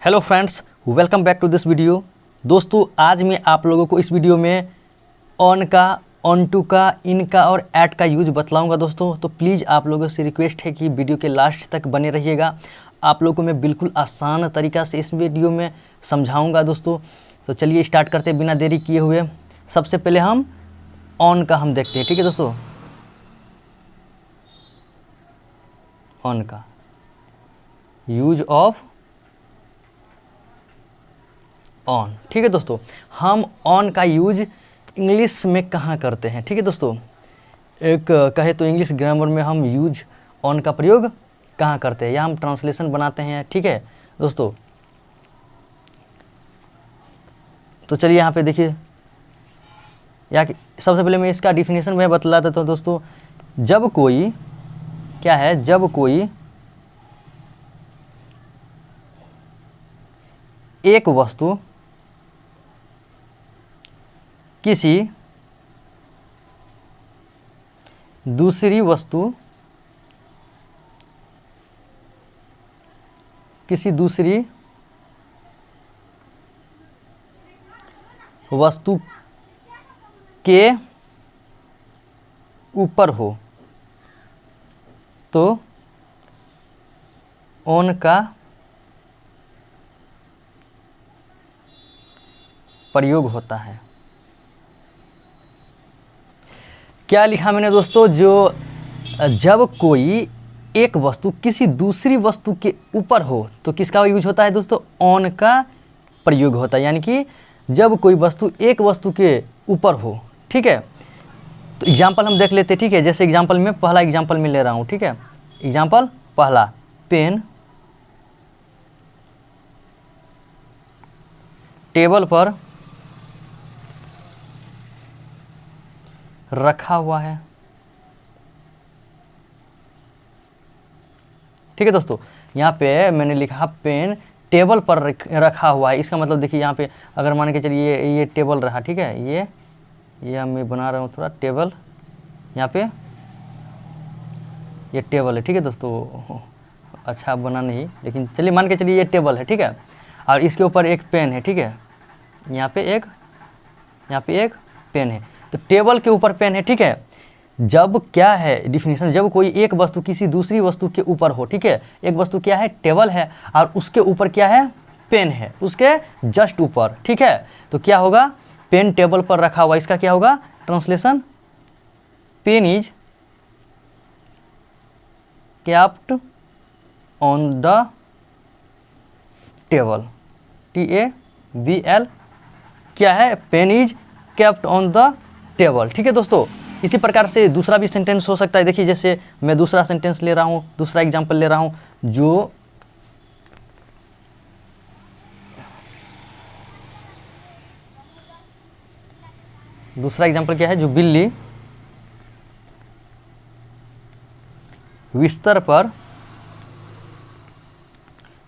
Hello friends, welcome back to this video. दोस्तों, आज मैं आप लोगों को इस वीडियो में ऑन का, ऑन टू का, इन का और ऐट का यूज बतलाऊंगा। दोस्तों, तो प्लीज़ आप लोगों से रिक्वेस्ट है कि वीडियो के लास्ट तक बने रहिएगा। आप लोगों को मैं बिल्कुल आसान तरीक़ा से इस वीडियो में समझाऊँगा। दोस्तों, तो चलिए स्टार्ट करते हैं बिना देरी किए हुए। सबसे पहले हम ऑन का हम देखते हैं। ठीक है दोस्तों, ऑन का यूज ऑफ ऑन। ठीक है दोस्तों, हम ऑन का यूज इंग्लिश में कहाँ करते हैं? ठीक है दोस्तों, एक कहे तो इंग्लिश ग्रामर में हम यूज ऑन का प्रयोग कहाँ करते हैं या हम ट्रांसलेशन बनाते हैं। ठीक है दोस्तों, तो चलिए यहाँ पे देखिए, या सबसे पहले मैं इसका डिफिनेशन में बतला देता हूँ। दोस्तों, जब कोई क्या है, जब कोई एक वस्तु किसी दूसरी वस्तु के ऊपर हो तो ऑन का प्रयोग होता है। क्या लिखा मैंने दोस्तों? जब कोई एक वस्तु किसी दूसरी वस्तु के ऊपर हो तो किसका यूज होता है दोस्तों? ऑन का प्रयोग होता है। यानी कि जब कोई वस्तु एक वस्तु के ऊपर हो। ठीक है, तो एग्जाम्पल हम देख लेते हैं। ठीक है, जैसे एग्जाम्पल में पहला एग्जाम्पल में ले रहा हूँ। ठीक है, एग्जाम्पल पहला, पेन टेबल पर रखा हुआ है। ठीक है दोस्तों, यहाँ पे मैंने लिखा पेन टेबल पर रखा हुआ है। इसका मतलब देखिए, यहाँ पे अगर मान के चलिए ये टेबल रहा। ठीक है, ये मैं बना रहा हूँ थोड़ा टेबल, यहाँ पे ये टेबल है। ठीक है दोस्तों, अच्छा बना नहीं, लेकिन चलिए मान के चलिए ये टेबल है। ठीक है, और इसके ऊपर एक पेन है। ठीक है, यहाँ पे एक पेन है, तो टेबल के ऊपर पेन है। ठीक है, जब क्या है डिफिनीशन, जब कोई एक वस्तु किसी दूसरी वस्तु के ऊपर हो। ठीक है, एक वस्तु क्या है? टेबल है, और उसके ऊपर क्या है? पेन है, उसके जस्ट ऊपर। ठीक है, तो क्या होगा? पेन टेबल पर रखा हुआ, इसका क्या होगा translation? Pen is kept on the table. TABL क्या है? Pen is kept on the table. ठीक है दोस्तों, इसी प्रकार से दूसरा भी सेंटेंस हो सकता है। देखिए, जैसे मैं दूसरा सेंटेंस ले रहा हूँ, दूसरा एग्जांपल ले रहा हूँ। जो दूसरा एग्जांपल क्या है? जो बिल्ली बिस्तर पर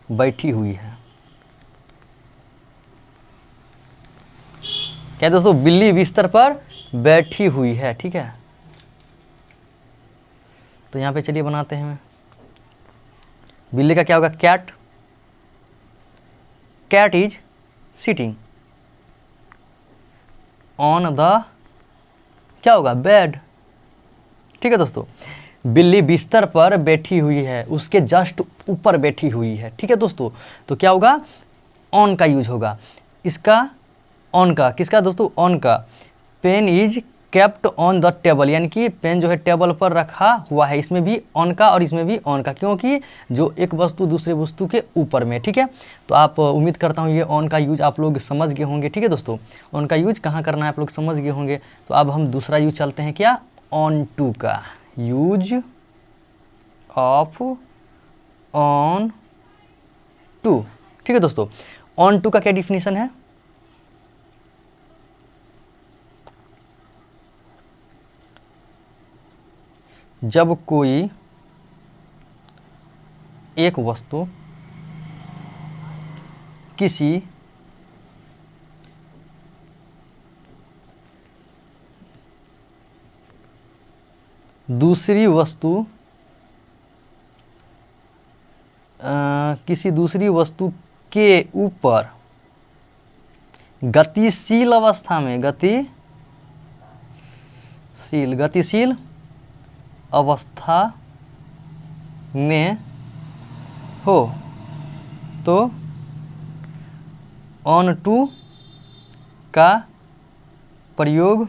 बैठी हुई है। क्या दोस्तों? बिल्ली बिस्तर पर बैठी हुई है। ठीक है, तो यहाँ पे चलिए बनाते हैं। बिल्ली का क्या होगा? Cat. Cat is sitting on the क्या होगा? बेड। ठीक है दोस्तों, बिल्ली बिस्तर पर बैठी हुई है, उसके जस्ट ऊपर बैठी हुई है। ठीक है दोस्तों, तो क्या होगा? ऑन का यूज होगा। इसका ऑन का किसका दोस्तों? ऑन का। Pen is kept on the table, यानी कि पेन जो है टेबल पर रखा हुआ है। इसमें भी ऑन का और इसमें भी ऑन का, क्योंकि जो एक वस्तु दूसरे वस्तु के ऊपर में। ठीक है, तो आप उम्मीद करता हूँ ये ऑन का यूज आप लोग समझ गए होंगे। ठीक है दोस्तों, ऑन का यूज कहाँ करना है आप लोग समझ गए होंगे। तो अब हम दूसरा यूज चलते हैं, क्या? ऑन टू का यूज ऑफ ऑन टू। ठीक है दोस्तों, ऑन टू का क्या डिफिनीशन है? जब कोई एक वस्तु किसी दूसरी वस्तु किसी दूसरी वस्तु के ऊपर गतिशील अवस्था में, गतिशील अवस्था में हो तो ऑन टू का प्रयोग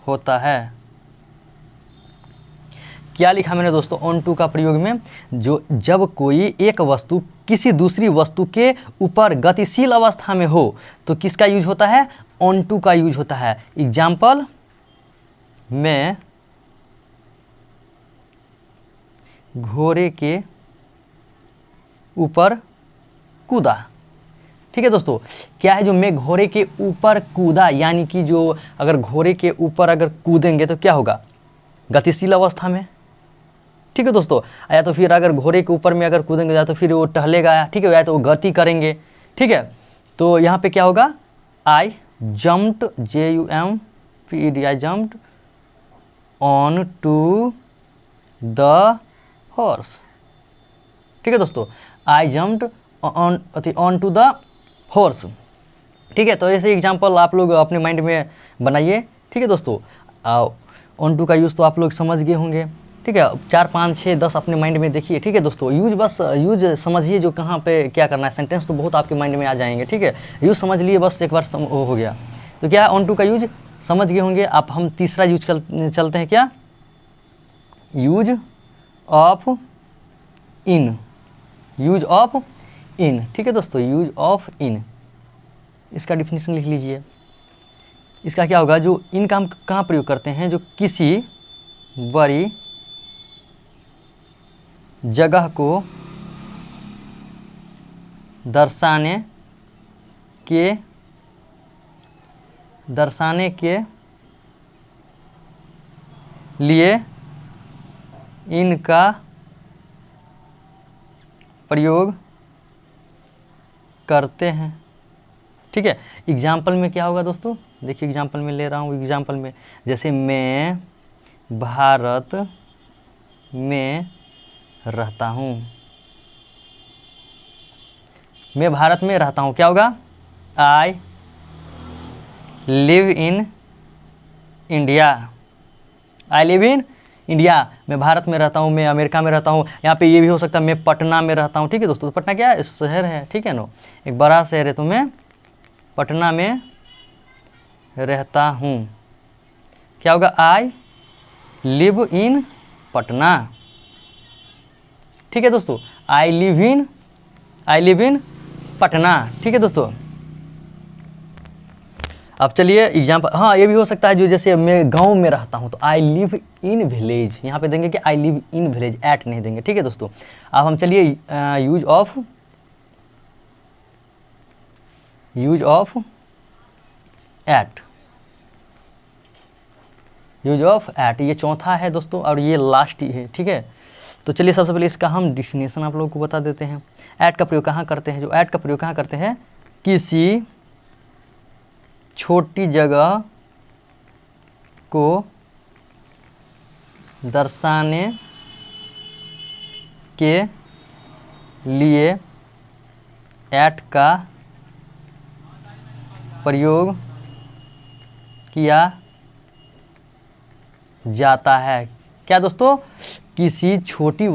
होता है। क्या लिखा मैंने दोस्तों ऑन टू का प्रयोग में? जब कोई एक वस्तु किसी दूसरी वस्तु के ऊपर गतिशील अवस्था में हो तो किसका यूज होता है? ऑन टू का यूज होता है। एग्जाम्पल, मैं घोड़े के ऊपर कूदा। ठीक है दोस्तों, क्या है जो मैं घोड़े के ऊपर कूदा, यानी कि जो अगर घोड़े के ऊपर अगर कूदेंगे तो क्या होगा? गतिशील अवस्था में। ठीक है दोस्तों, या तो फिर अगर घोड़े के ऊपर में अगर कूदेंगे या तो फिर वो टहलेगा, ठीक है, या तो वो गति करेंगे। ठीक है, तो यहाँ पे क्या होगा? I jumped, JUMPED, I jumped on to the horse. ठीक है दोस्तों, I jumped on to the horse. ठीक है, तो ऐसे एग्जाम्पल आप लोग अपने माइंड में बनाइए। ठीक है दोस्तों, ऑन टू का यूज़ तो आप लोग समझ गए होंगे। ठीक है, 4, 5, 6, 10 अपने माइंड में देखिए। ठीक है दोस्तों, यूज बस यूज समझिए जो कहाँ पे क्या करना है। सेंटेंस तो बहुत आपके माइंड में आ जाएंगे। ठीक है, यूज समझ लिए बस एक बार हो गया। तो क्या है, ऑन टू का यूज समझ गए होंगे आप। हम तीसरा यूज चलते हैं, क्या? Use of in, use of in. ठीक है दोस्तों, यूज ऑफ इन, इसका डिफिनीशन लिख लीजिए। इसका क्या होगा? जो इन का हम कहाँ प्रयोग करते हैं? जो किसी बड़ी जगह को दर्शाने के लिए इनका प्रयोग करते हैं। ठीक है, एग्जाम्पल में क्या होगा दोस्तों? देखिए एग्जाम्पल में ले रहा हूँ। एग्जाम्पल में जैसे मैं भारत में रहता हूँ, मैं भारत में रहता हूँ, क्या होगा? आई live in India, I live in India. मैं भारत में रहता हूँ, मैं अमेरिका में रहता हूँ। यहाँ पे ये भी हो सकता है मैं पटना में रहता हूँ। ठीक है दोस्तों, तो पटना क्या है? शहर है। ठीक है नो, एक बड़ा शहर है, तो मैं पटना में रहता हूँ, क्या होगा? आई लिव इन पटना। ठीक है दोस्तों, आई लिव इन पटना। ठीक है दोस्तों, अब चलिए एग्जाम्पल, हाँ ये भी हो सकता है जो जैसे मैं गांव में रहता हूं तो आई लिव इन विलेज, यहाँ पे देंगे कि I live in village, at नहीं देंगे। ठीक है दोस्तों, अब हम चलिए use of at, use of at, ये चौथा है दोस्तों और ये लास्ट ही है। ठीक है, तो चलिए सबसे पहले इसका हम डिफिनेशन आप लोगों को बता देते हैं। एट का प्रयोग कहाँ करते हैं? जो एट का प्रयोग कहाँ करते हैं? किसी छोटी जगह को दर्शाने के लिए एट का प्रयोग किया जाता है। क्या दोस्तों? किसी छोटी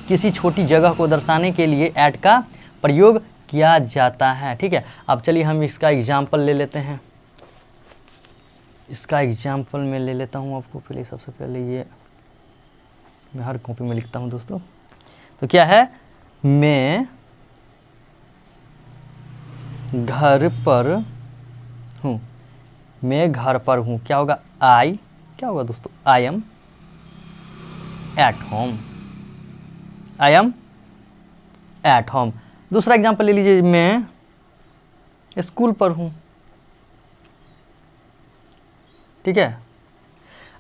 किसी छोटी जगह को दर्शाने के लिए एट का प्रयोग किया जाता है। ठीक है, अब चलिए हम इसका एग्जाम्पल ले लेते हैं। इसका एग्जाम्पल मैं ले लेता हूँ आपको पहले। सबसे पहले ये मैं हर कॉपी में लिखता हूँ दोस्तों। तो क्या है? मैं घर पर हूँ, मैं घर पर हूँ, क्या होगा? आई, क्या होगा दोस्तों? I am at home, I am at home. दूसरा एग्जाम्पल ले लीजिए, मैं स्कूल पर हूँ। ठीक है,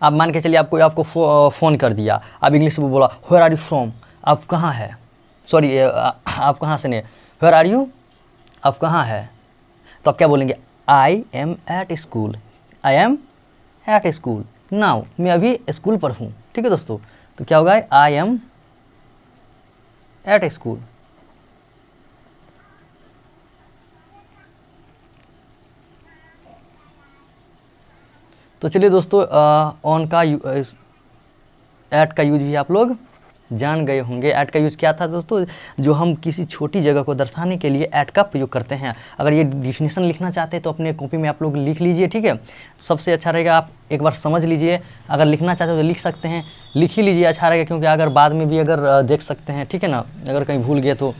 आप मान के चलिए आपको फ़ोन कर दिया, आप इंग्लिश में बोला वेयर आर यू फ्रॉम, आप कहाँ है? सॉरी आप कहाँ से? नहीं, वेयर आर यू, आप कहाँ है? तो आप क्या बोलेंगे? I am at school, I am at school now, मैं अभी स्कूल पर हूँ। ठीक है दोस्तों, तो क्या होगा? I am at school. तो चलिए दोस्तों, ऑन का ऐड का यूज भी आप लोग जान गए होंगे। ऐड का यूज़ क्या था दोस्तों, जो हम किसी छोटी जगह को दर्शाने के लिए ऐड का प्रयोग करते हैं। अगर ये डिफिनेशन लिखना चाहते हैं तो अपने कॉपी में आप लोग लिख लीजिए, ठीक है। सबसे अच्छा रहेगा आप एक बार समझ लीजिए, अगर लिखना चाहते हो तो लिख सकते हैं, लिख ही लीजिए, अच्छा रहेगा, क्योंकि अगर बाद में भी अगर देख सकते हैं, ठीक है ना, अगर कहीं भूल गए तो।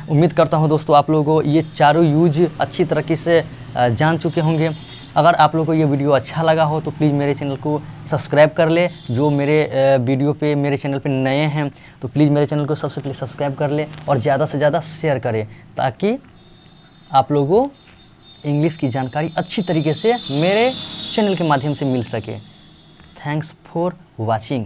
उम्मीद करता हूँ दोस्तों आप लोगों को ये चारों यूज अच्छी तरीके से जान चुके होंगे। अगर आप लोगों को ये वीडियो अच्छा लगा हो तो प्लीज़ मेरे चैनल को सब्सक्राइब कर ले। जो मेरे वीडियो पे मेरे चैनल पे नए हैं तो प्लीज़ मेरे चैनल को सबसे पहले सब्सक्राइब कर ले और ज़्यादा से ज़्यादा शेयर करें, ताकि आप लोगों को इंग्लिश की जानकारी अच्छी तरीके से मेरे चैनल के माध्यम से मिल सके। Thanks for watching.